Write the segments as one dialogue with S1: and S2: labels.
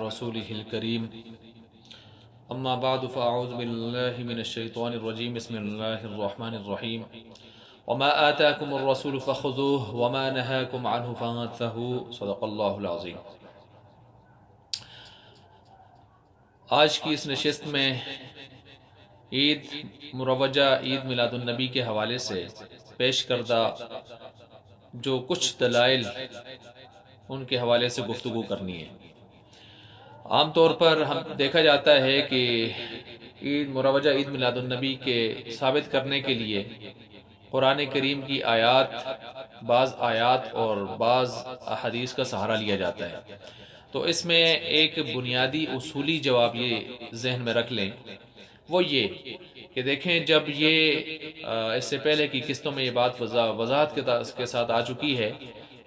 S1: ورسوله الكريم أما بعد فأعوذ بالله من الشيطان الرجيم بسم الله الرحمن الرحيم وما آتاكم الرسول فخذوه وما نهاكم عنه فانتهوا صدق الله العظيم۔ آج کی اس نشست میں عید مروجہ عید میلاد النبی کے حوالے سے پیش کردہ جو کچھ دلائل ان کے حوالے سے گفتگو کرنی ہے۔ عام طور پر ہم دیکھا جاتا ہے کہ عید مروجہ عید میلاد النبی کے ثابت کرنے کے لیے قرآن کریم کی بعض آیات اور بعض احادیث کا سہارا لیا جاتا ہے۔ تو اس میں ایک بنیادی اصولی جواب یہ ذہن میں رکھ لیں، وہ یہ کہ دیکھیں جب یہ اس سے پہلے کی قسطوں میں یہ بات وضاحت کے ساتھ آ چکی ہے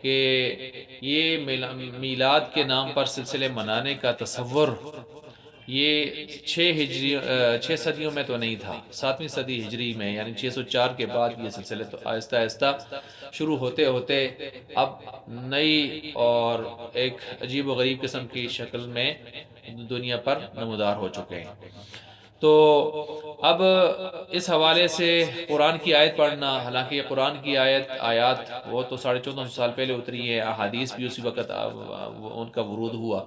S1: کہ یہ میلاد کے نام پر سلسلے منانے کا تصور یہ 6 صدیوں میں تو نہیں تھا، 7ویں صدی ہجری میں یعنی 604 کے بعد یہ سلسلے تو آہستہ آہستہ شروع ہوتے ہوتے اب نئی اور ایک عجیب و غریب قسم کی شکل میں دنیا پر نمودار ہو چکے ہیں۔ تو اب اس حوالے سے قرآن کی آیت پڑھنا، حالانکہ یہ قرآن کی آیات وہ تو 1450 سال پہلے اتری ہے، احادیث بھی اسی وقت ان کا ورود ہوا،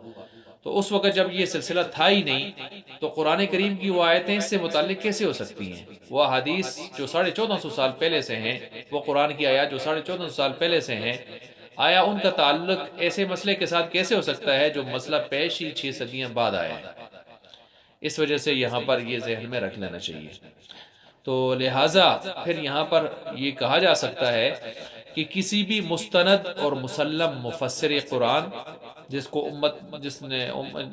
S1: تو اس وقت جب یہ سلسلہ تھا ہی نہیں تو قرآن کریم کی وہ آیتیں اس سے متعلق کیسے ہو سکتی ہیں؟ وہ احادیث جو 1450 سال پہلے سے ہیں، وہ قرآن کی آیات جو 1450 سال پہلے سے ہیں، آیا ان کا تعلق ایسے مسئلے کے ساتھ کیسے ہو سکتا ہے جو مسئلہ پیش ہی 6 صدیاں بعد آیا ہے؟ اس وجہ سے یہاں پر یہ ذہن میں رکھ لینا چاہیے۔ تو لہٰذا پھر یہاں پر یہ کہا جا سکتا ہے کہ کسی بھی مستند اور مسلم مفسر قرآن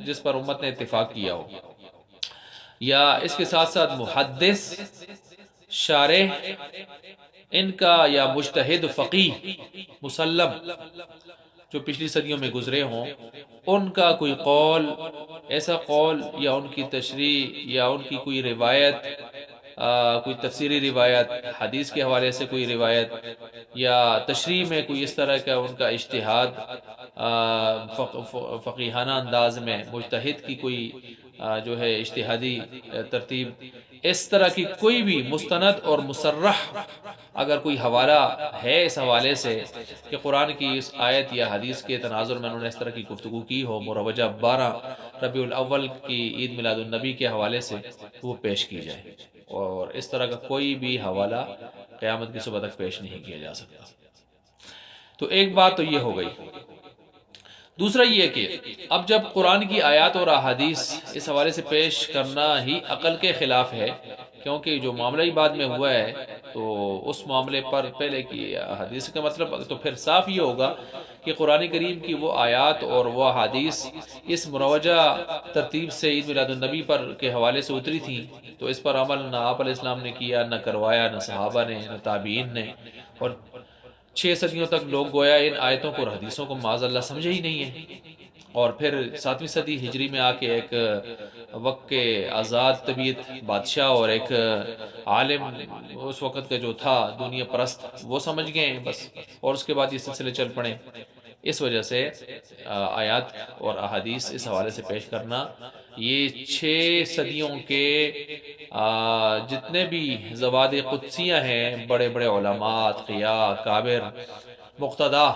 S1: جس پر امت نے اتفاق کیا ہو، یا اس کے ساتھ ساتھ محدث، شارح ان کا، یا مجتہد فقیہ مسلم جو پچھلی صدیوں میں گزرے ہوں، ان کا کوئی قول، ایسا قول یا ان کی تشریح یا ان کی کوئی روایت، کوئی تفسیری روایت، حدیث کے حوالے سے کوئی روایت، یا تشریح میں کوئی اس طرح کا ان کا اجتہاد فقیہانہ انداز میں، مجتہد کی کوئی جو ہے اجتہادی ترتیب، اس طرح کی کوئی بھی مستند اور مصرح اگر کوئی حوالہ ہے اس حوالے سے کہ قرآن کی اس آیت یا حدیث کے تناظر میں انہوں نے اس طرح کی گفتگو کی ہو مروجہ 12 ربیع الاول کی عید میلاد النبی کے حوالے سے، وہ پیش کی جائے، اور اس طرح کا کوئی بھی حوالہ قیامت کی صبح تک پیش نہیں کیا جا سکتا۔ تو ایک بات تو یہ ہو گئی۔ دوسرا یہ کہ اب جب قرآن کی آیات اور احادیث اس حوالے سے پیش کرنا ہی عقل کے خلاف ہے، کیونکہ جو معاملہ ہی بعد میں ہوا ہے تو اس معاملے پر پہلے کی حدیث کا مطلب تو پھر صاف یہ ہوگا کہ قرآن کریم کی وہ آیات اور وہ حدیث اس مروجہ ترتیب سے عید میلاد النبی پر کے حوالے سے اتری تھی، تو اس پر عمل نہ آپ علیہ السلام نے کیا، نہ کروایا، نہ صحابہ نے، نہ تابعین نے، اور 6 صدیوں تک لوگ گویا ان آیتوں کو اور حدیثوں کو معاذ اللہ سمجھے ہی نہیں ہے، اور پھر 7ویں صدی ہجری میں آ کے ایک وقت کے آزاد طبیعت بادشاہ اور ایک عالم اس وقت کا جو تھا دنیا پرست، وہ سمجھ گئے ہیں بس، اور اس کے بعد یہ سلسلے چل پڑے۔ اس وجہ سے آیات اور احادیث اس حوالے سے پیش کرنا، یہ 6 صدیوں کے جتنے بھی زواد قدسیہ ہیں، بڑے بڑے علماء، اتقیاء، کابر، مقتدی،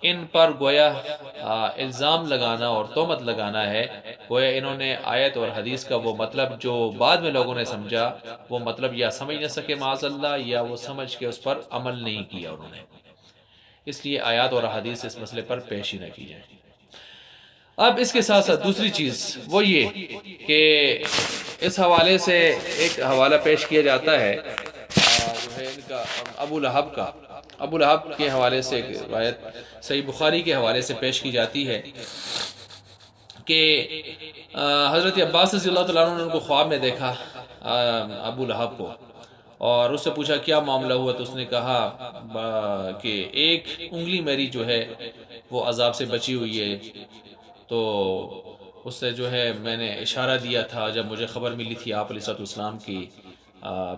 S1: ان پر گویا الزام لگانا اور تہمت لگانا ہے، گویا انہوں نے آیت اور حدیث کا وہ مطلب جو بعد میں لوگوں نے سمجھا، وہ مطلب یا سمجھ نہ سکے معاذ اللہ، یا وہ سمجھ کے اس پر عمل نہیں کیا انہوں نے، اس لیے آیات اور حدیث اس مسئلے پر پیش ہی نہ کی جائے۔ اب اس کے ساتھ ساتھ دوسری چیز وہ یہ کہ اس حوالے سے ایک حوالہ پیش کیا جاتا ہے جو ہے ان کا ابو لہب کے حوالے سے ایک روایت صحیح بخاری کے حوالے سے پیش کی جاتی ہے کہ حضرت عباس رضی اللہ تعالیٰ عنہ نے ان کو خواب میں دیکھا، ابو لہب کو، اور اس سے پوچھا کیا معاملہ ہوا، تو اس نے کہا کہ ایک انگلی میری جو ہے وہ عذاب سے بچی ہوئی ہے، تو اس سے جو ہے میں نے اشارہ دیا تھا جب مجھے خبر ملی تھی آپ علیہ السلام کی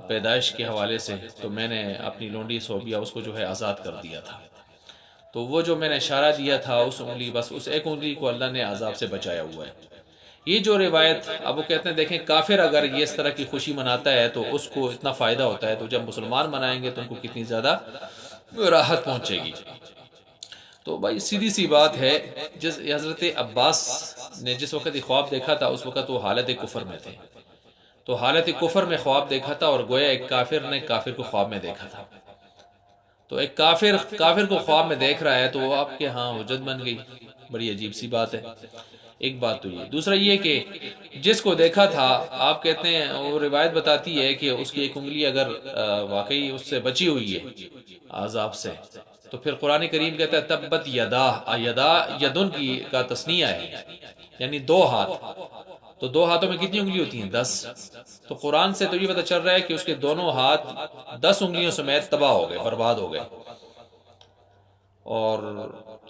S1: پیدائش کے حوالے سے، تو میں نے اپنی لونڈی صوبیہ اس کو جو ہے آزاد کر دیا تھا، تو وہ جو میں نے اشارہ دیا تھا اس انگلی، بس اس ایک انگلی کو اللہ نے عذاب سے بچایا ہوا ہے۔ یہ جو روایت اب وہ کہتے ہیں دیکھیں کافر اگر یہ اس طرح کی خوشی مناتا ہے تو اس کو اتنا فائدہ ہوتا ہے، تو جب مسلمان منائیں گے تو ان کو کتنی زیادہ راحت پہنچے گی۔ تو بھائی سیدھی سی بات ہے، حضرت عباس نے جس وقت یہ خواب دیکھا تھا اس وقت وہ حالت کفر میں تھے، تو حالت کفر میں خواب دیکھا تھا، اور گویا ایک کافر نے کافر کو خواب میں دیکھا تھا، تو ایک کافر کو خواب میں دیکھ رہا ہے تو وہ آپ کے ہاں حجت بن گئی، بڑی عجیب سی بات ہے۔ ایک بات تو یہ، دوسرا یہ کہ جس کو دیکھا تھا آپ کہتے ہیں وہ روایت بتاتی ہے کہ اس کی ایک انگلی اگر واقعی اس سے بچی ہوئی ہے عذاب سے، تو پھر قرآن کریم کہتا ہے تبت یدا، یدا یدن کی کا تثنیہ ہے، یعنی دو ہاتھ، تو دو ہاتھوں میں کتنی انگلی ہوتی ہیں؟ 10۔ تو قرآن سے تو یہ پتہ چل رہا ہے کہ اس کے دونوں ہاتھ 10 انگلیوں سمیت تباہ ہو گئے، برباد ہو گئے، اور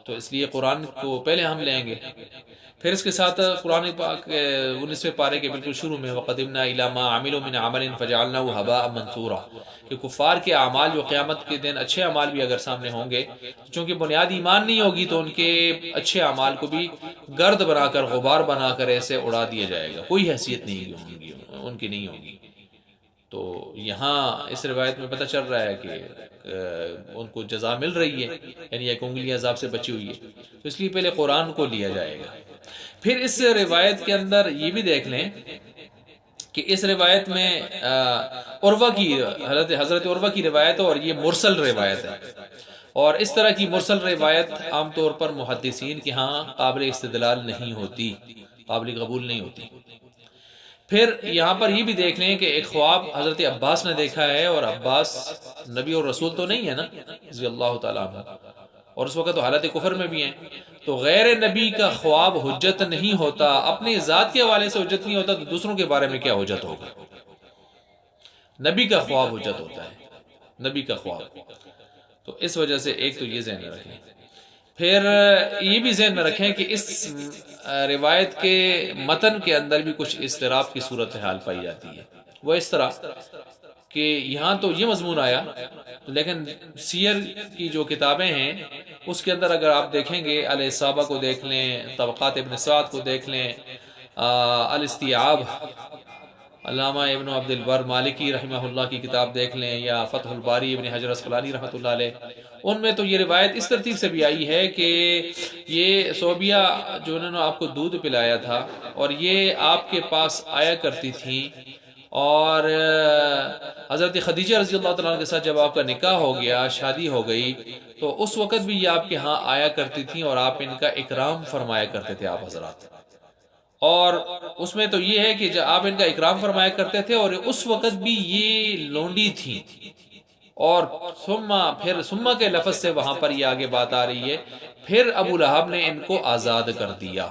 S1: تو اس لیے قرآن کو پہلے ہم لیں گے۔ پھر اس کے ساتھ قرآن پاک 19ویں پارے کے بالکل شروع میں وَقَدِمْنَا إِلَىٰ مَا عَمِلُوا مِنْ عَمَلٍ فَجَعَلْنَاهُ هَبَاءً مَنْثُورًا، کہ کفار کے اعمال جو قیامت کے دن اچھے اعمال بھی اگر سامنے ہوں گے، چونکہ بنیاد ایمان نہیں ہوگی تو ان کے اچھے اعمال کو بھی گرد بنا کر، غبار بنا کر ایسے اڑا دیا جائے گا، کوئی حیثیت نہیں ہوگی ان کی، نہیں ہوگی۔ تو یہاں اس روایت میں پتہ چل رہا ہے کہ ان کو جزا مل رہی ہے، یعنی ایک انگلی عذاب سے بچی ہوئی ہے، تو اس لیے پہلے قرآن کو لیا جائے گا۔ پھر اس روایت کے اندر یہ بھی دیکھ لیں کہ اس روایت میں عروہ کی، حضرت عروہ کی روایت، اور یہ مرسل روایت ہے، اور اس طرح کی مرسل روایت عام طور پر محدثین کے ہاں قابل استدلال نہیں ہوتی، قابل قبول نہیں ہوتی۔ پھر یہاں پر یہ بھی دیکھ لیں کہ ایک خواب حضرت عباس نے دیکھا ہے، اور عباس نبی اور رسول تو نہیں ہے نا رضی اللہ تعالیٰ عنہ، اور اس وقت تو حالت کفر میں بھی ہیں، تو غیر نبی کا خواب حجت نہیں ہوتا، اپنی ذات کے حوالے سے حجت نہیں ہوتا، تو دوسروں کے بارے میں کیا حجت ہوگا؟ نبی کا خواب حجت ہوتا ہے، نبی کا خواب۔ تو اس وجہ سے ایک تو یہ ذہن میں رکھیں، پھر یہ بھی ذہن میں رکھیں کہ اس روایت کے متن کے اندر بھی کچھ اضطراب کی صورتحال پائی جاتی ہے۔ وہ اس طرح کہ یہاں تو یہ مضمون آیا، لیکن سیر کی جو کتابیں ہیں اس کے اندر اگر آپ دیکھیں گے، الاصابہ کو دیکھ لیں، طبقات ابن سعد کو دیکھ لیں، الاستیعاب علامہ ابن عبد البر مالکی رحمہ اللہ کی کتاب دیکھ لیں، یا فتح الباری ابن حجر اسقلانی رحمۃ اللہ علیہ، ان میں تو یہ روایت اس ترتیب سے بھی آئی ہے کہ یہ صوبیہ جو انہوں نے آپ کو دودھ پلایا تھا، اور یہ آپ کے پاس آیا کرتی تھیں، اور حضرت خدیجہ رضی اللہ تعالیٰ عنہ کے ساتھ جب آپ کا نکاح ہو گیا، شادی ہو گئی، تو اس وقت بھی یہ آپ کے ہاں آیا کرتی تھیں، اور آپ ان کا اکرام فرمایا کرتے تھے آپ حضرات۔ اور اس میں تو یہ ہے کہ جب آپ ان کا اکرام فرمایا کرتے تھے، اور اس وقت بھی یہ لونڈی تھی، اور پھر ثم کے لفظ سے وہاں پر یہ آگے بات آ رہی ہے، پھر ابو لہب نے ان کو آزاد کر دیا،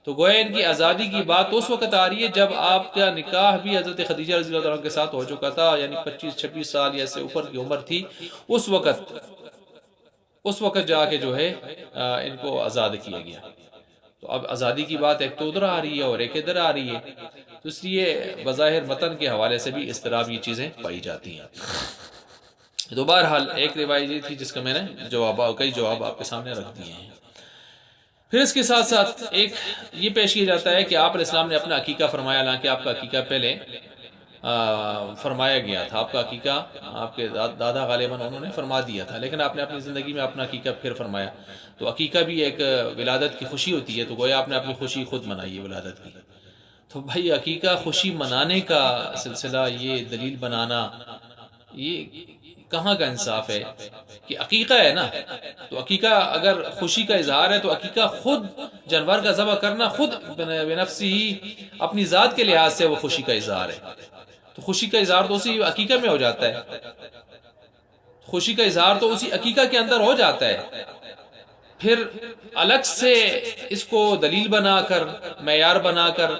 S1: تو گویا ان کی آزادی کی بات اس وقت آ رہی ہے جب آپ کا نکاح بھی حضرت خدیجہ رضی اللہ عنہ کے ساتھ ہو چکا تھا، یعنی 25-26 سال یا سے اوپر کی عمر تھی، اس وقت جا کے جو ہے ان کو آزاد کیا گیا۔ تو اب آزادی کی بات ایک تو ادھر آ رہی ہے اور ایک ادھر آ رہی ہے، تو اس لیے بظاہر متن کے حوالے سے بھی اضطراب یہ چیزیں پائی جاتی ہیں۔ تو بہرحال ایک روایت یہ تھی جس کا میں نے کئی جواب آپ کے سامنے رکھ دیے ہیں۔ پھر اس کے ساتھ ساتھ ایک یہ پیش کیا جاتا ہے کہ آپ علیہ السلام نے اپنا عقیقہ فرمایا، حالانکہ آپ کا عقیقہ پہلے فرمایا گیا تھا، آپ کا عقیقہ آپ کے دادا غالباً انہوں نے فرما دیا تھا، لیکن آپ نے اپنی زندگی میں اپنا عقیقہ پھر فرمایا، تو عقیقہ بھی ایک ولادت کی خوشی ہوتی ہے، تو گویا آپ نے اپنی خوشی خود منائی ہے ولادت کی۔ تو بھائی عقیقہ خوشی منانے کا سلسلہ، یہ دلیل بنانا، یہ کہاں کا انصاف ہے کہ عقیقہ ہے نا، تو عقیقہ اگر خوشی کا اظہار ہے تو عقیقہ خود جانور کا ذبح کرنا خود بنفسی ہی اپنی ذات کے لحاظ سے وہ خوشی کا اظہار ہے، تو خوشی کا اظہار تو اسی عقیقہ میں ہو جاتا ہے، خوشی کا اظہار تو اسی عقیقہ کے اندر ہو جاتا ہے، پھر الگ سے اس کو دلیل بنا کر، معیار بنا کر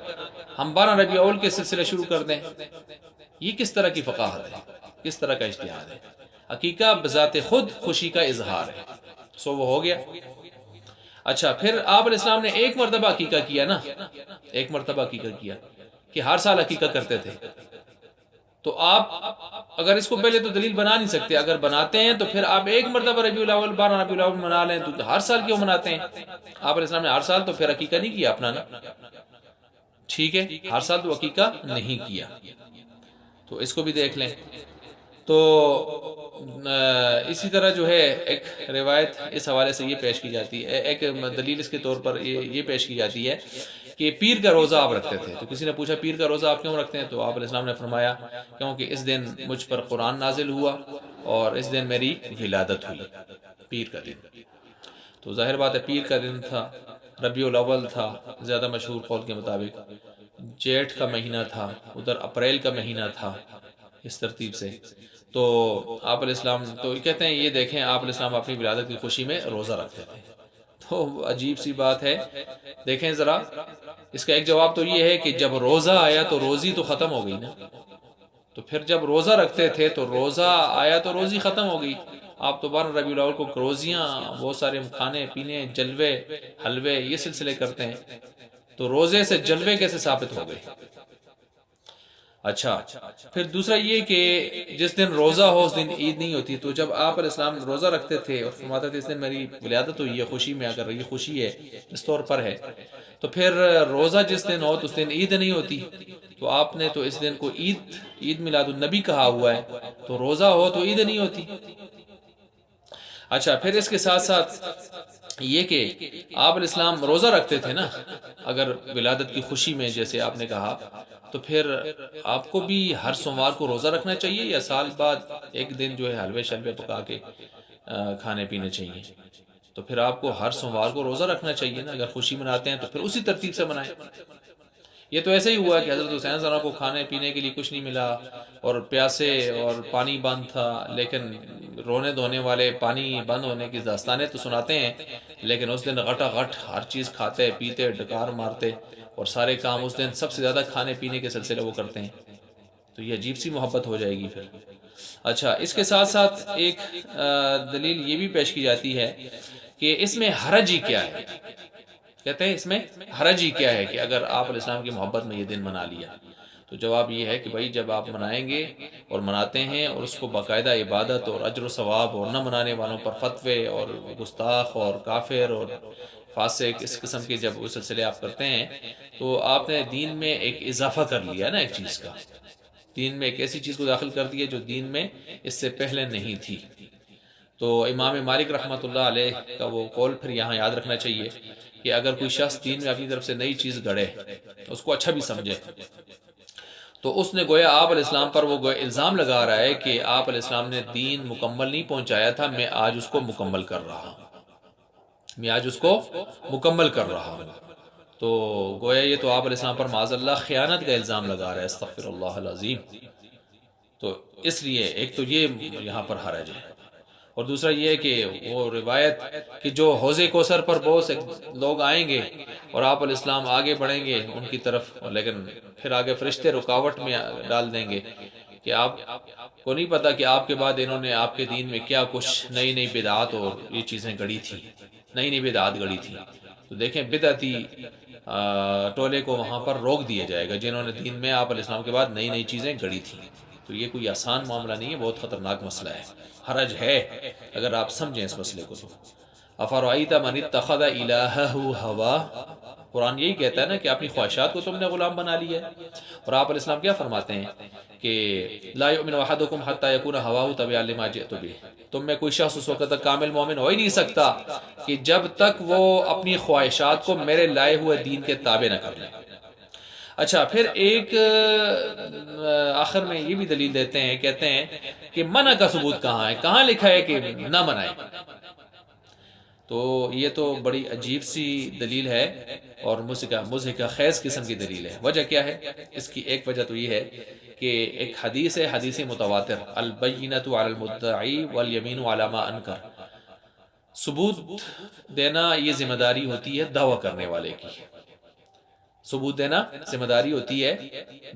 S1: ہم 12 ربیع الاول کے سلسلے شروع کر دیں، یہ کس طرح کی فقاہت ہے، کس طرح کا اجتہاد ہے؟ عقیقہ بذات خود خوشی کا اظہار ہے، سو وہ ہو گیا۔ اچھا، پھر آپ علیہ السلام نے ایک مرتبہ عقیقہ کیا نا، ایک مرتبہ عقیقہ کیا کہ ہر سال عقیقہ کرتے تھے، تو آپ اگر اس کو پہلے تو دلیل بنا نہیں سکتے، اگر بناتے ہیں تو پھر آپ ایک مرتبہ ربیع الاول 12 ربیع الاول منا لیں، تو ہر سال کیوں مناتے ہیں؟ آپ علیہ السلام نے ہر سال تو پھر عقیقہ نہیں کیا اپنا نا، ٹھیک ہے، ہر سال تو عقیقہ نہیں کیا، تو اس کو بھی دیکھ لیں۔ تو اسی طرح جو ہے ایک روایت اس حوالے سے یہ پیش کی جاتی ہے، ایک دلیل اس کے طور پر یہ پیش کی جاتی ہے کہ پیر کا روزہ آپ رکھتے تھے۔ تو کسی نے پوچھا پیر کا روزہ آپ کیوں رکھتے ہیں؟ تو آپ علیہ السلام نے فرمایا کیونکہ اس دن مجھ پر قرآن نازل ہوا اور اس دن میری ولادت ہوئی، پیر کا دن۔ تو ظاہر بات ہے پیر کا دن تھا، ربیع الاول تھا زیادہ مشہور قول کے مطابق، جیٹھ کا مہینہ تھا، ادھر اپریل کا مہینہ تھا، اس ترتیب سے۔ تو آپ علیہ السلام تو کہتے ہیں یہ دیکھیں آپ علیہ السلام اپنی ولادت کی خوشی میں روزہ رکھتے تھے۔ تو عجیب سی بات ہے، دیکھیں ذرا اس کا ایک جواب تو یہ ہے کہ جب روزہ آیا تو روزی تو ختم ہو گئی نا، تو پھر جب روزہ رکھتے تھے تو روزہ آیا تو روزی ختم ہو گئی۔ آپ تو 12 ربیع الاول کو روزیاں، بہت سارے کھانے پینے، جلوے حلوے یہ سلسلے کرتے ہیں، تو روزے سے جلوے کیسے ثابت ہو گئے؟ اچھا، پھر دوسرا یہ کہ جس دن روزہ ہو اس دن عید نہیں ہوتی، تو جب آپ علیہ السلام روزہ رکھتے تھے اور فرماتے تھے اس دن میری ولادت ہوئی ہے، خوشی میں اگر یہ خوشی ہے اس طور پر ہے، تو پھر روزہ جس دن ہو تو اس دن عید نہیں ہوتی، تو آپ نے تو اس دن کو عید میلاد النبی کہا ہوا ہے، تو روزہ ہو تو عید نہیں ہوتی۔ اچھا، پھر اس کے ساتھ ساتھ یہ کہ آپ علیہ السلام روزہ رکھتے تھے نا اگر ولادت کی خوشی میں جیسے آپ نے کہا، تو پھر آپ کو بھی ہر سوموار کو روزہ رکھنا چاہیے یا سال بعد ایک دن جو ہے حلوے شلوے پکا کے کھانے پینے چاہیے؟ تو پھر آپ کو ہر سوموار کو روزہ رکھنا چاہیے نا، اگر خوشی مناتے ہیں تو پھر اسی ترتیب سے منائیں۔ یہ تو ایسے ہی ہوا کہ حضرت حسین زرا کو کھانے پینے کے لیے کچھ نہیں ملا اور پیاسے اور پانی بند تھا، لیکن رونے دھونے والے پانی بند ہونے کی داستانیں تو سناتے ہیں، لیکن اس دن غٹا غٹ ہر چیز کھاتے پیتے ڈکار مارتے اور سارے کام اس دن سب سے زیادہ کھانے پینے کے سلسلے وہ کرتے ہیں، تو یہ عجیب سی محبت ہو جائے گی پھر۔ اچھا، اس کے ساتھ ساتھ ایک دلیل یہ بھی پیش کی جاتی ہے کہ اس میں حرج ہی کیا ہے، کہتے ہیں اس میں حرج ہی کیا ہے کہ اگر آپ علیہ السلام کی محبت میں یہ دن منا لیا؟ تو جواب یہ ہے کہ بھائی جب آپ منائیں گے اور مناتے ہیں اور اس کو باقاعدہ عبادت اور اجر و ثواب اور نہ منانے والوں پر فتوے اور گستاخ اور کافر اور فاسق اس قسم کے جب وہ سلسلے آپ کرتے ہیں، تو آپ نے دین میں ایک اضافہ کر لیا نا، ایک چیز کا دین میں ایک ایسی چیز کو داخل کر دی ہے جو دین میں اس سے پہلے نہیں تھی۔ تو امام مالک رحمۃ اللہ علیہ کا وہ قول پھر یہاں یاد رکھنا چاہیے کہ اگر کوئی شخص دین میں اپنی طرف سے نئی چیز گڑھے، اس کو اچھا بھی سمجھے، تو اس نے گویا آپ علیہ السلام پر وہ گویا الزام لگا رہا ہے کہ آپ علیہ السلام نے دین مکمل نہیں پہنچایا تھا، میں آج اس کو مکمل کر رہا ہوں، میں آج اس کو مکمل کر رہا ہوں۔ تو گویا یہ تو آپ علیہ السلام پر معاذ اللہ خیانت کا الزام لگا رہا ہے، استغفر اللہ العظیم۔ تو اس لیے ایک تو یہ یہاں پر حرج ہے، اور دوسرا یہ ہے کہ وہ روایت کہ جو حوض کوثر پر بہت سے لوگ آئیں گے اور آپ علیہ السلام آگے بڑھیں گے ان کی طرف، لیکن پھر آگے فرشتے رکاوٹ میں ڈال دیں گے کہ آپ کو نہیں پتا کہ آپ کے بعد انہوں نے آپ کے دین میں کیا کچھ نئی نئی بدعات اور یہ چیزیں گڑی تھی، نئی نئی بدعات گڑی تھی۔ تو دیکھیں بدعتی ٹولے کو وہاں پر روک دیا جائے گا جنہوں نے دین میں آپ علیہ السلام کے بعد نئی نئی چیزیں گڑی تھیں۔ تو یہ کوئی آسان معاملہ نہیں ہے، بہت خطرناک مسئلہ ہے، حرج ہے اگر آپ سمجھیں اس مسئلے کو۔ تو افرأیت من اتخذ الہہ ہوا، قرآن یہی کہتا ہے نا کہ اپنی خواہشات کو تم نے غلام بنا لیا ہے۔ اور آپ علیہ السلام کیا فرماتے ہیں کہ لا یؤمن احدکم حتی یکون ہواہ تبعا لما جئت بہ، تم میں کوئی شخص اس وقت تک کامل مومن ہو ہی نہیں سکتا کہ جب تک وہ اپنی خواہشات کو میرے لائے ہوئے دین کے تابع نہ کر لیں۔ اچھا، پھر ایک آخر میں یہ بھی دلیل دیتے ہیں، کہتے ہیں کہ منع کا ثبوت کہاں ہے، کہاں لکھا ہے کہ نہ منائیں؟ تو یہ تو بڑی عجیب سی دلیل ہے اور مضحکہ خیز قسم کی دلیل ہے۔ وجہ کیا ہے اس کی؟ ایک وجہ تو یہ ہے کہ ایک حدیث ہے، حدیث متواتر، البینۃ علی المدعی والیمین علی ما انکر، ثبوت دینا یہ ذمہ داری ہوتی ہے دعویٰ کرنے والے کی، ثبوت دینا ذمہ داری ہوتی ہے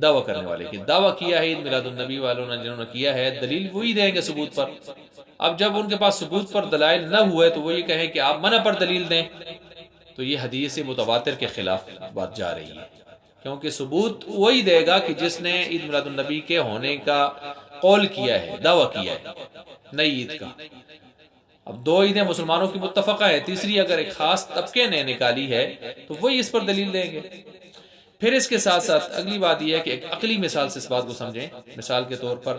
S1: دعویٰ کرنے والے کی۔ دعویٰ کیا ہے عید میلاد النبی والوں نے جنہوں نے کیا ہے، دلیل وہی دیں گے ثبوت پر۔ اب جب ان کے پاس ثبوت پر دلائل نہ ہوئے تو وہ یہ کہیں کہ آپ منع پر دلیل دیں، تو یہ حدیث متواتر کے خلاف بات جا رہی ہے، کیونکہ ثبوت وہی دے گا کہ جس نے عید میلاد النبی کے ہونے کا قول کیا ہے، دعویٰ کیا ہے نئی عید کا۔ اب دو عیدیں مسلمانوں کی متفقہ ہے، تیسری اگر ایک خاص طبقے نے نکالی ہے تو وہی اس پر دلیل دیں گے۔ پھر اس کے ساتھ ساتھ اگلی بات یہ ہے کہ ایک عقلی مثال سے اس بات کو سمجھیں. مثال کے طور پر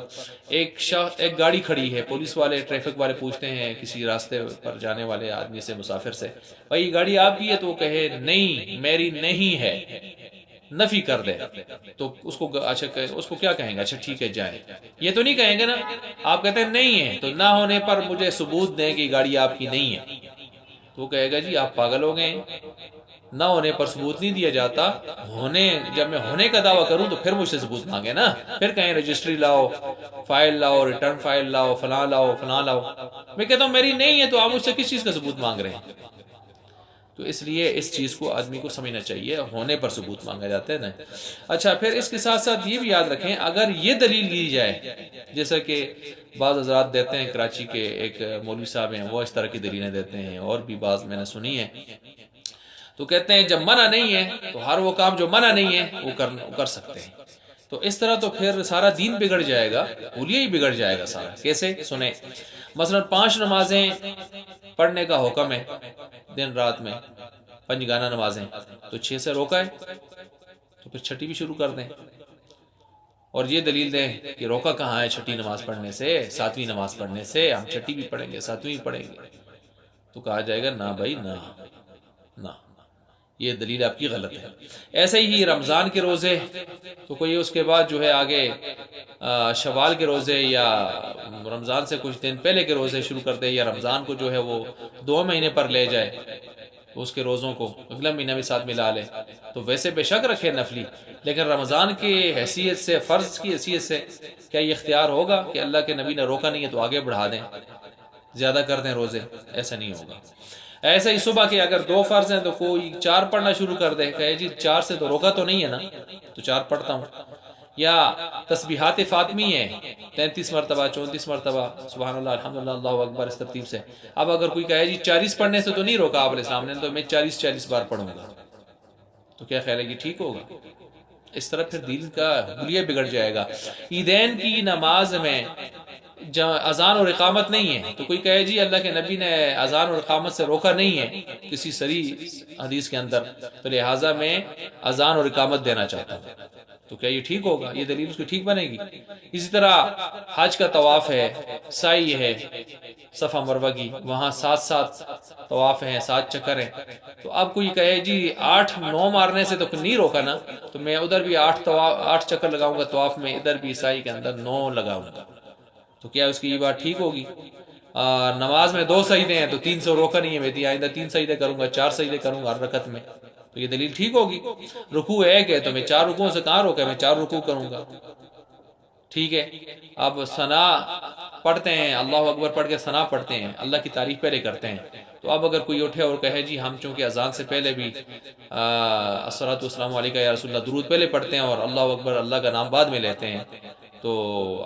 S1: ایک گاڑی کھڑی ہے، پولیس والے ٹریفک والے پوچھتے ہیں کسی راستے پر جانے والے آدمی سے، مسافر سے، بھائی یہ گاڑی آپ کی ہے؟ تو وہ کہے نہیں میری نہیں ہے، نفی کر دے، تو اس کو اچھا اس کو کیا کہیں گے؟ اچھا ٹھیک ہے جائیں. یہ تو نہیں کہیں گے نا. آپ کہتے ہیں نہیں ہے تو نہ ہونے پر مجھے ثبوت دیں کہ گاڑی آپ کی نہیں ہے. تو وہ کہے گا جی آپ پاگل ہو گئے، نہ ہونے پر ثبوت نہیں دیا جاتا، جب میں ہونے کا دعویٰ کروں تو پھر مجھ سے ثبوت مانگے نا. پھر کہیں رجسٹری لاؤ، فائل لاؤ، ریٹرن فائل لاؤ، فلاں لاؤ فلاں لاؤ. میں کہتا ہوں میری نہیں ہے تو آپ مجھ سے کس چیز کا ثبوت مانگ رہے ہیں؟ تو اس لیے اس چیز کو آدمی کو سمجھنا چاہیے، ہونے پر ثبوت مانگا جاتا ہے نا. اچھا پھر اس کے ساتھ ساتھ یہ بھی یاد رکھیں، اگر یہ دلیل دی جائے، جیسا کہ بعض حضرات دیتے ہیں، کراچی کے ایک مولوی صاحب ہیں وہ اس طرح کی دلیلیں دیتے ہیں، اور بھی بعض میں نے سنی ہے، تو کہتے ہیں جب منع نہیں ہے تو ہر وہ کام جو منع نہیں ہے وہ کر سکتے ہیں. تو اس طرح تو پھر سارا دین بگڑ جائے گا، حلیہ ہی بگڑ جائے گا سارا. کیسے؟ سنیں. مثلا 5 نمازیں پڑھنے کا حکم ہے دن رات میں، 5 گانا نمازیں، تو 6 سے روکا ہے تو پھر چھٹی بھی شروع کر دیں، اور یہ دلیل دیں کہ روکا کہاں ہے چھٹی نماز پڑھنے سے، 7ویں نماز پڑھنے سے، ہم چھٹی بھی پڑھیں گے 7ویں بھی پڑھیں گے. تو کہا جائے گا نہ بھائی نہ، یہ دلیل آپ کی غلط ہے. ایسے ہی رمضان کے روزے، تو کوئی اس کے بعد جو ہے آگے شوال کے روزے یا رمضان سے کچھ دن پہلے کے روزے شروع کر دے، یا رمضان کو جو ہے وہ 2 مہینے پر لے جائے، اس کے روزوں کو اگلا مہینہ بھی ساتھ ملا لے، تو ویسے بے شک رکھے نفلی، لیکن رمضان کی حیثیت سے، فرض کی حیثیت سے کیا یہ اختیار ہوگا کہ اللہ کے نبی نے روکا نہیں ہے تو آگے بڑھا دیں، زیادہ کر دیں روزے؟ ایسا نہیں ہوگا. ایسا ہی صبح کے اگر 2 فرض ہیں تو کوئی 4 پڑھنا شروع کر دے، کہے جی 4 سے تو روکا تو نہیں ہے نا، تو 4 پڑھتا ہوں. یا تسبیحات فاطمی ہے 33 مرتبہ 34 مرتبہ سبحان اللہ الحمدللہ اللہ اکبر، اس ترتیب سے. اب اگر کوئی کہے جی 40 پڑھنے سے تو نہیں روکا آپ علیہ السلام نے، تو میں 40 بار پڑھوں گا، تو کیا خیال ہے کہ ٹھیک ہوگا؟ اس طرح پھر دین کا حلیہ بگڑ جائے گا. عیدین کی نماز میں اذان اور اقامت نہیں ہے، تو کوئی کہے جی اللہ کے نبی نے اذان اور اقامت سے روکا نہیں ہے کسی صریح حدیث کے اندر، تو لہٰذا میں اذان اور اقامت دینا چاہتا ہوں، تو کیا یہ ٹھیک ہوگا؟ یہ دلیل اس کو ٹھیک بنے گی؟ اسی طرح حج کا طواف ہے، سعی ہے صفا مروہ کی، وہاں 7 طواف ہیں، 7 چکر ہیں. تو اب کوئی کہے جی 8-9 مارنے سے تو نہیں روکا نا، تو میں ادھر بھی 8 چکر لگاؤں گا طواف میں، ادھر بھی سعی کے اندر 9 لگاؤں گا، تو کیا اس کی یہ بات ٹھیک ہوگی؟ نماز میں 2 سجدے ہیں تو 300 روکا نہیں ہے، میں آئندہ 3 سجدے کروں گا، 4 سجدے کروں گا ہر رکعت میں، تو یہ دلیل ٹھیک ہوگی؟ رکوع ایک ہے تو میں 4 رکوعوں سے کہاں روکا ہے، میں 4 رکوع کروں گا. ٹھیک ہے. اب ثنا پڑھتے ہیں، اللہ اکبر پڑھ کے ثنا پڑھتے ہیں، اللہ کی تعریف پہلے کرتے ہیں. تو اب اگر کوئی اٹھے اور کہے جی ہم چونکہ اذان سے پہلے بھی الصلاۃ والسلام علیکہ یا رسول اللہ درود پہلے پڑھتے ہیں اور اللہ اکبر اللہ کا نام بعد میں لیتے ہیں، تو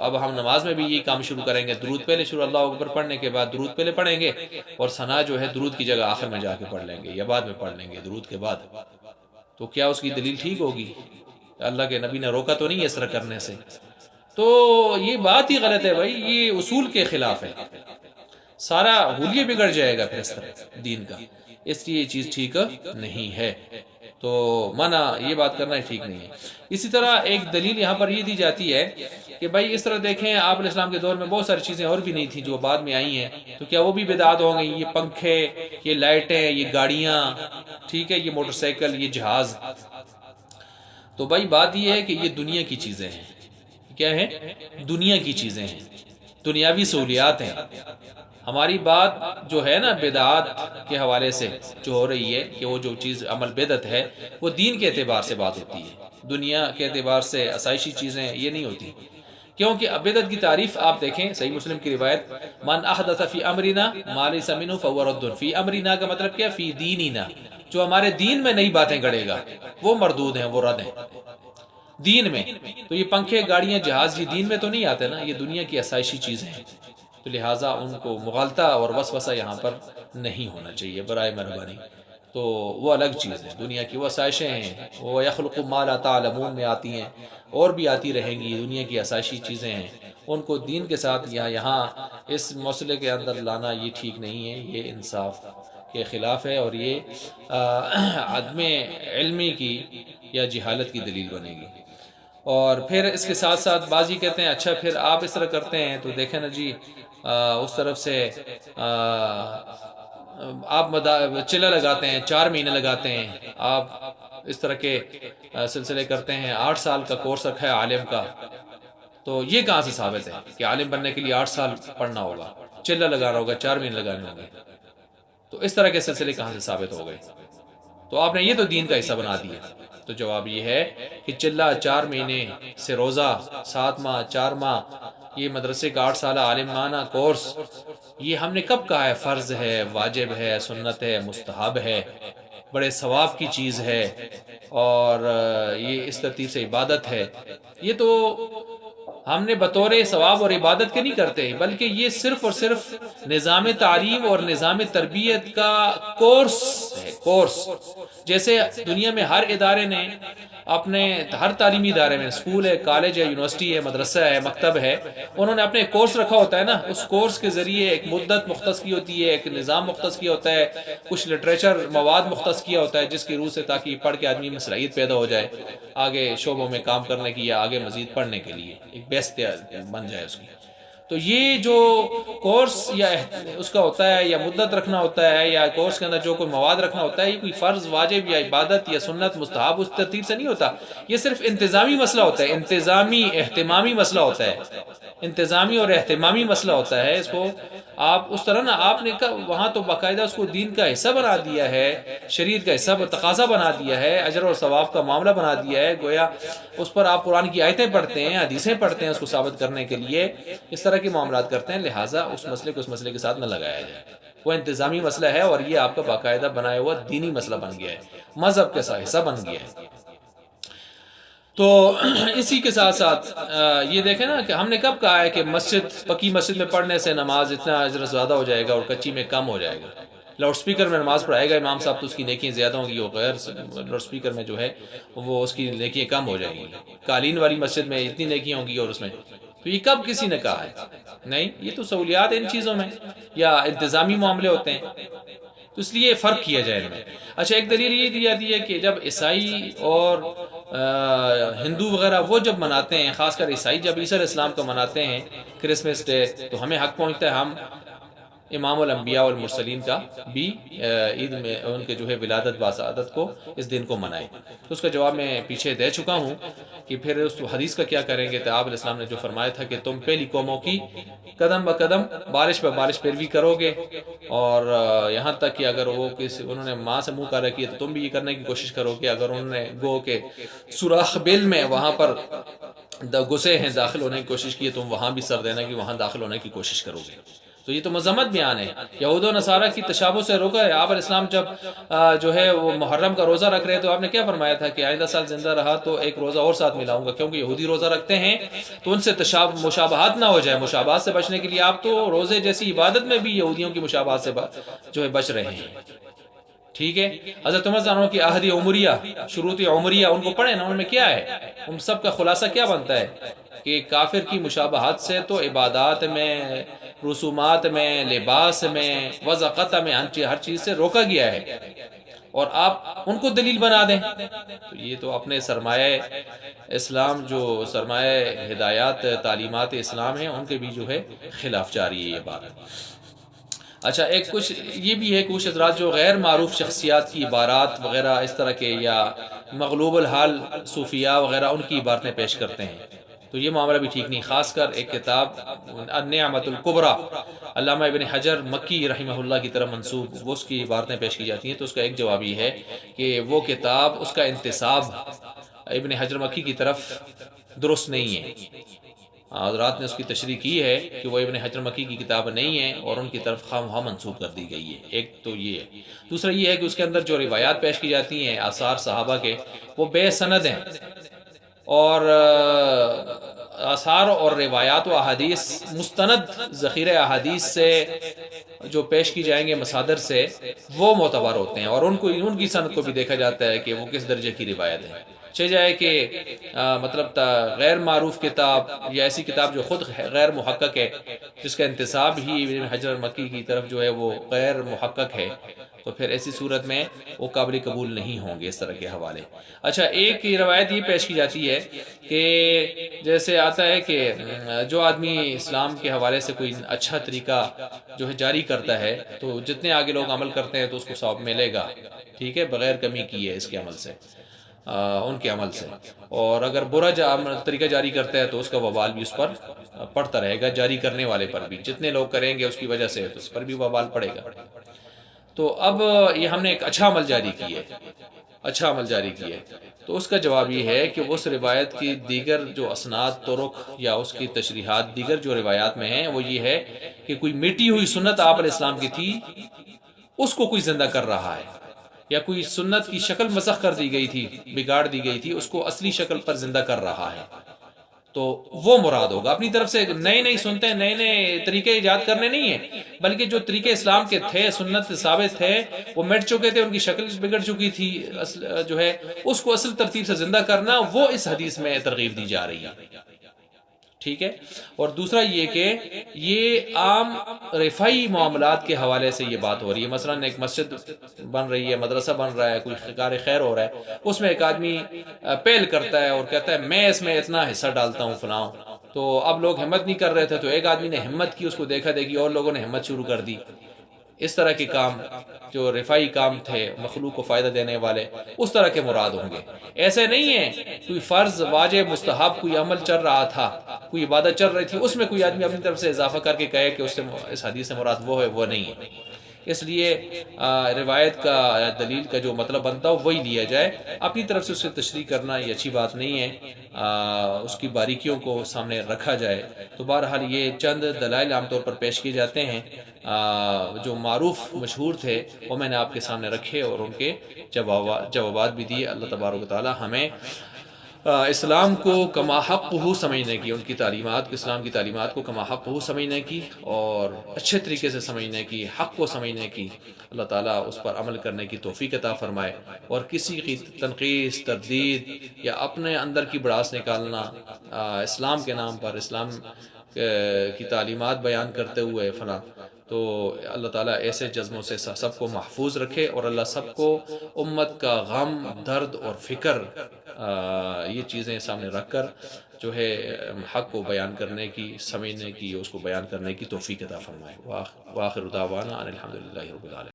S1: اب ہم نماز میں بھی یہی کام شروع کریں گے، درود پہلے شروع، اللہ اکبر پڑھنے کے بعد درود پہلے پڑھیں گے، اور ثنا جو ہے درود کی جگہ آخر میں جا کے پڑھ لیں گے یا بعد میں پڑھ لیں گے درود کے بعد. تو کیا اس کی دلیل ٹھیک ہوگی؟ اللہ کے نبی نے روکا تو نہیں اس طرح کرنے سے. تو یہ بات ہی غلط ہے بھائی، یہ اصول کے خلاف ہے، سارا حلیہ بگڑ جائے گا پھر اس طرح دین کا، اس لیے یہ چیز ٹھیک نہیں ہے. تو منع یہ بات کرنا ٹھیک نہیں ہے. اسی طرح ایک دلیل یہاں پر یہ دی جاتی ہے کہ بھائی اس طرح دیکھیں آپ علیہ السلام کے دور میں بہت ساری چیزیں اور بھی نہیں تھیں جو بعد میں آئی ہیں، تو کیا وہ بھی بدعت ہو گئی؟ یہ پنکھے، یہ لائٹیں، یہ گاڑیاں، ٹھیک ہے، یہ موٹر سائیکل، یہ جہاز. تو بھائی بات یہ ہے کہ یہ دنیا کی چیزیں ہیں. کیا ہے؟ دنیا کی چیزیں ہیں، دنیاوی سہولیات ہیں. ہماری بات جو ہے نا بدعات کے حوالے سے جو ہو رہی ہے کہ وہ جو چیز عمل بدعت ہے وہ دین کے اعتبار سے بات ہوتی ہے، دنیا کے اعتبار سے آسائشی چیزیں یہ نہیں ہوتی. کیونکہ بدعت کی تعریف آپ دیکھیں صحیح مسلم کی روایت، من احدث فی امرنا ما لیس منہ فہو رد. فی امرنا کا مطلب کیا؟ فی دیننا، جو ہمارے دین میں نئی باتیں گڑے گا وہ مردود ہیں، وہ رد ہیں دین میں. تو یہ پنکھے، گاڑیاں، جہاز یہ دین میں تو نہیں آتے نا، یہ دنیا کی آسائشی چیزیں ہیں، تو لہٰذا ان کو مغالطہ اور وسوسہ یہاں پر نہیں ہونا چاہیے برائے مہربانی. تو وہ الگ چیز ہے، دنیا کی وہ آسائشیں ہیں، وہ یخلق ما لا تعلمون میں آتی ہیں، اور بھی آتی رہیں گی، دنیا کی آسائشی چیزیں ہیں، ان کو دین کے ساتھ یہاں اس مسئلے کے اندر لانا یہ ٹھیک نہیں ہے، یہ انصاف کے خلاف ہے، اور یہ عدم علمی کی یا جہالت کی دلیل بنے گی۔ اور پھر اس کے ساتھ ساتھ بعض یہ کہتے ہیں اچھا پھر آپ اس طرح کرتے ہیں تو دیکھیں نا جی اس طرف سے آپ چلہ لگاتے ہیں، 4 مہینے لگاتے ہیں، آپ اس طرح کے سلسلے کرتے ہیں، 8 سال کا کورس رکھا ہے عالم کا، تو یہ کہاں سے ثابت ہے کہ عالم بننے کے لیے 8 سال پڑھنا ہوگا، چلہ لگانا ہوگا، 4 مہینے لگانے ہوں گے؟ تو اس طرح کے سلسلے کہاں سے ثابت ہو گئے؟ تو آپ نے یہ تو دین کا حصہ بنا دیا۔ تو جواب یہ ہے کہ چلہ 4 مہینے سے روزہ 7 ماہ 4 ماہ، یہ مدرسے کا 8 سالہ عالمانہ کورس، یہ ہم نے کب کہا ہے فرض ہے، واجب ہے، سنت ہے، مستحب ہے، بڑے ثواب کی چیز ہے، اور یہ اس ترتیب سے عبادت ہے؟ یہ تو ہم نے بطور ثواب اور عبادت کے نہیں کرتے، بلکہ یہ صرف اور صرف نظام تعلیم اور نظام تربیت کا کورس ہے، کورس۔ جیسے دنیا میں ہر ادارے نے اپنے، ہر تعلیمی ادارے میں، اسکول ہے، کالج ہے، یونیورسٹی ہے، مدرسہ ہے، مکتب ہے، انہوں نے اپنے کورس رکھا ہوتا ہے نا، اس کورس کے ذریعے ایک مدت مختص کی ہوتی ہے، ایک نظام مختص کیا ہوتا ہے، کچھ لٹریچر مواد مختص کیا ہوتا ہے جس کی روح سے تاکہ پڑھ کے آدمی میں صلاحیت پیدا ہو جائے آگے شعبوں میں کام کرنے کی یا آگے مزید پڑھنے کے لیے، ایک بیس بن جائے اس کی۔ تو یہ جو کورس یا اس کا ہوتا ہے، یا مدت رکھنا ہوتا ہے، یا کورس کے اندر جو کوئی مواد رکھنا ہوتا ہے، یہ کوئی فرض، واجب یا عبادت یا سنت مستحب اس ترتیب سے نہیں ہوتا، یہ صرف انتظامی مسئلہ ہوتا ہے، انتظامی اہتمامی مسئلہ ہوتا ہے، انتظامی اور اہتمامی مسئلہ ہوتا ہے۔ اس کو آپ اس طرح نا، آپ نے وہاں تو باقاعدہ اس کو دین کا حصہ بنا دیا ہے، شریعت کا حصہ تقاضا بنا دیا ہے، اجر اور ثواب کا معاملہ بنا دیا ہے، گویا اس پر آپ قرآن کی آیتیں پڑھتے ہیں، حدیثیں پڑھتے ہیں اس کو ثابت کرنے کے لیے، اس طرح کے معاملات کرتے ہیں، لہٰذا اس مسئلے کو اس مسئلے کے ساتھ نہ لگایا جائے۔ وہ انتظامی مسئلہ ہے اور یہ آپ کا باقاعدہ بنایا ہوا دینی مسئلہ بن گیا ہے، مذہب کا حصہ بن گیا ہے۔ تو اسی کے ساتھ ساتھ یہ دیکھیں نا کہ ہم نے کب کہا ہے کہ پکی مسجد میں پڑھنے سے نماز اتنا اجر زیادہ ہو جائے گا اور کچی میں کم ہو جائے گا؟ لاؤڈ سپیکر میں نماز پڑھائے گا امام صاحب تو اس کی نیکیاں زیادہ ہوں گی، اور غیر لاؤڈ سپیکر میں جو ہے وہ اس کی نیکیاں کم ہو جائیں گی۔ قالین والی مسجد میں اتنی نیکیاں ہوں گی اور اس میں، تو یہ کب کسی نے کہا ہے؟ نہیں، یہ تو سہولیات ان چیزوں میں یا انتظامی معاملے ہوتے ہیں، تو اس لیے فرق کیا جائے ان میں۔ اچھا، ایک دلیل یہ دی جاتی ہے کہ جب عیسائی اور ہندو وغیرہ وہ جب مناتے ہیں، خاص کر عیسائی جب عیسی علیہ السلام کو مناتے ہیں کرسمس ڈے، تو ہمیں حق پہنچتا ہے ہم امام الانبیاء والمرسلین کا بھی عید میں ان کے جو ہے ولادت باسعادت کو، اس دن کو منائیں۔ تو اس کا جواب میں پیچھے دے چکا ہوں کہ پھر اس حدیث کا کیا کریں گے؟ تو آپ علیہ السلام نے جو فرمایا تھا کہ تم پہلی قوموں کی قدم بقدم، بارش پہ بارش پیروی کرو گے، اور یہاں تک کہ اگر وہ انہوں نے ماں سے منہ کالا کیا تو تم بھی یہ کرنے کی کوشش کرو گے، اگر انہوں نے گو کے سوراخ بل میں وہاں پر گھسے ہیں، داخل ہونے کی کوشش کی، تم وہاں بھی سر دینا کہ وہاں داخل ہونے کی کوشش کرو گے۔ تو یہ تو مذمت بیان ہے، یہود و نصارہ کی تشابہ سے روکا ہے۔ آپ علیہ السلام جب جو ہے وہ محرم کا روزہ رکھ رہے تو آپ نے کیا فرمایا تھا کہ آئندہ سال زندہ رہا تو ایک روزہ اور ساتھ ملاؤں گا، کیونکہ یہودی روزہ رکھتے ہیں تو ان سے مشابہات نہ ہو جائے، مشابہات سے بچنے کے لیے آپ تو روزے جیسی عبادت میں بھی یہودیوں کی مشابہات سے جو ہے بچ رہے ہیں۔ ٹھیک ہے، حضرت عمر رضی اللہ عنہ کی عہد عمریہ، شروط عمریہ، ان کو پڑھیں نا، ان میں کیا ہے، ان سب کا خلاصہ کیا بنتا ہے کہ کافر کی مشابہات سے تو عبادات میں، رسومات میں، لباس میں، وضاقت میں، ہر چیز سے روکا گیا ہے، اور آپ ان کو دلیل بنا دیں تو یہ تو اپنے سرمایہ اسلام، جو سرمایہ ہدایات تعلیمات اسلام ہیں، ان کے بھی جو ہے خلاف جاری ہے یہ بات۔ اچھا، ایک کچھ یہ بھی ہے، کچھ حضرات جو غیر معروف شخصیات کی عبارات وغیرہ اس طرح کے، یا مغلوب الحال صوفیاء وغیرہ، ان کی عبارتیں پیش کرتے ہیں، تو یہ معاملہ بھی ٹھیک نہیں۔ خاص کر ایک کتاب النعمت الکبریٰ، علامہ ابن حجر مکی رحمہ اللہ کی طرف منسوب، وہ اس کی عبارتیں پیش کی جاتی ہیں، تو اس کا ایک جواب یہ ہے کہ وہ کتاب، اس کا انتساب ابن حجر مکی کی طرف درست نہیں ہے۔ حضرات نے اس کی تشریح کی ہے کہ وہ ابن حجر مکی کی کتاب نہیں ہے اور ان کی طرف خواہ مخواہ منسوب کر دی گئی ہے۔ ایک تو یہ ہے، دوسرا یہ ہے کہ اس کے اندر جو روایات پیش کی جاتی ہیں آثار صحابہ کے، وہ بے سند ہیں، اور آثار اور روایات و احادیث مستند ذخیرہ احادیث سے جو پیش کی جائیں گے مصادر سے، وہ معتبر ہوتے ہیں، اور ان کی سند کو بھی دیکھا جاتا ہے کہ وہ کس درجے کی روایت ہے۔ چھ جائے کہ مطلب غیر معروف کتاب یا ایسی کتاب جو خود غیر محقق ہے، جس کا انتساب ہی ابن حجر مکی کی طرف جو ہے وہ غیر محقق ہے، تو پھر ایسی صورت میں وہ قابل قبول نہیں ہوں گے اس طرح کے حوالے۔ اچھا، ایک روایت یہ پیش کی جاتی ہے کہ جیسے آتا ہے کہ جو آدمی اسلام کے حوالے سے کوئی اچھا طریقہ جو ہے جاری کرتا ہے تو جتنے آگے لوگ عمل کرتے ہیں تو اس کو ثواب ملے گا، ٹھیک ہے، بغیر کمی کیے اس کے عمل سے، ان کے عمل سے۔ اور اگر برا طریقہ جاری کرتا ہے تو اس کا وبال بھی اس پر پڑتا رہے گا، جاری کرنے والے پر بھی، جتنے لوگ کریں گے اس کی وجہ سے اس پر بھی وبال پڑے گا۔ تو اب یہ ہم نے ایک اچھا عمل جاری کی ہے، اچھا عمل جاری کی ہے، تو اس کا جواب یہ ہے کہ اس روایت کی دیگر جو اسناد طرق یا اس کی تشریحات دیگر جو روایات میں ہیں وہ یہ ہے کہ کوئی مٹی ہوئی سنت آپ علیہ السلام کی تھی، اس کو کوئی زندہ کر رہا ہے، یا کوئی سنت کی شکل مسخ کر دی گئی تھی، بگاڑ دی گئی تھی، اس کو اصلی شکل پر زندہ کر رہا ہے، تو وہ مراد ہوگا۔ اپنی طرف سے نئے سنتے ہیں، نئے طریقے ایجاد کرنے نہیں ہیں، بلکہ جو طریقے اسلام کے تھے، سنت ثابت تھے، وہ مٹ چکے تھے، ان کی شکل بگڑ چکی تھی، جو ہے اس کو اصل ترتیب سے زندہ کرنا، وہ اس حدیث میں ترغیب دی جا رہی ہے، ٹھیک ہے۔ اور دوسرا یہ کہ یہ عام رفائی معاملات کے حوالے سے یہ بات ہو رہی ہے، مثلا ایک مسجد بن رہی ہے، مدرسہ بن رہا ہے، کوئی کار خیر ہو رہا ہے، اس میں ایک آدمی پہل کرتا ہے اور کہتا ہے میں اس میں اتنا حصہ ڈالتا ہوں فلاں، تو اب لوگ ہمت نہیں کر رہے تھے، تو ایک آدمی نے ہمت کی، اس کو دیکھا دیکھی اور لوگوں نے ہمت شروع کر دی۔ اس طرح کے کام جو رفائی کام تھے، مخلوق کو فائدہ دینے والے، اس طرح کے مراد ہوں گے۔ ایسے نہیں ہے کوئی فرض، واجب، مستحب کوئی عمل چل رہا تھا، کوئی عبادت چل رہی تھی، اس میں کوئی آدمی اپنی طرف سے اضافہ کر کے کہے کہ اس حدیث سے مراد وہ ہے، وہ نہیں ہے۔ اس لیے روایت کا دلیل کا جو مطلب بنتا ہو وہی لیا جائے، اپنی طرف سے اسے تشریح کرنا یہ اچھی بات نہیں ہے، اس کی باریکیوں کو سامنے رکھا جائے۔ تو بہرحال یہ چند دلائل عام طور پر پیش کیے جاتے ہیں جو معروف مشہور تھے، وہ میں نے آپ کے سامنے رکھے اور ان کے جوابات بھی دیے۔ اللہ تبارک و تعالی ہمیں اسلام کو کما حق ہو سمجھنے کی، ان کی تعلیمات، اسلام کی تعلیمات کو کما حق ہو سمجھنے کی اور اچھے طریقے سے سمجھنے کی، حق کو سمجھنے کی، اللہ تعالیٰ اس پر عمل کرنے کی توفیق عطا فرمائے، اور کسی کی تنقیص، تردید یا اپنے اندر کی بڑاس نکالنا اسلام کے نام پر، اسلام کی تعلیمات بیان کرتے ہوئے فلاں، تو اللہ تعالیٰ ایسے جذبوں سے سب کو محفوظ رکھے، اور اللہ سب کو امت کا غم، درد اور فکر یہ چیزیں سامنے رکھ کر جو ہے حق کو بیان کرنے کی، سمجھنے کی، اس کو بیان کرنے کی توفیق عطا فرمائے۔ وآخر دعوانا ان الحمد للہ رب العالمین۔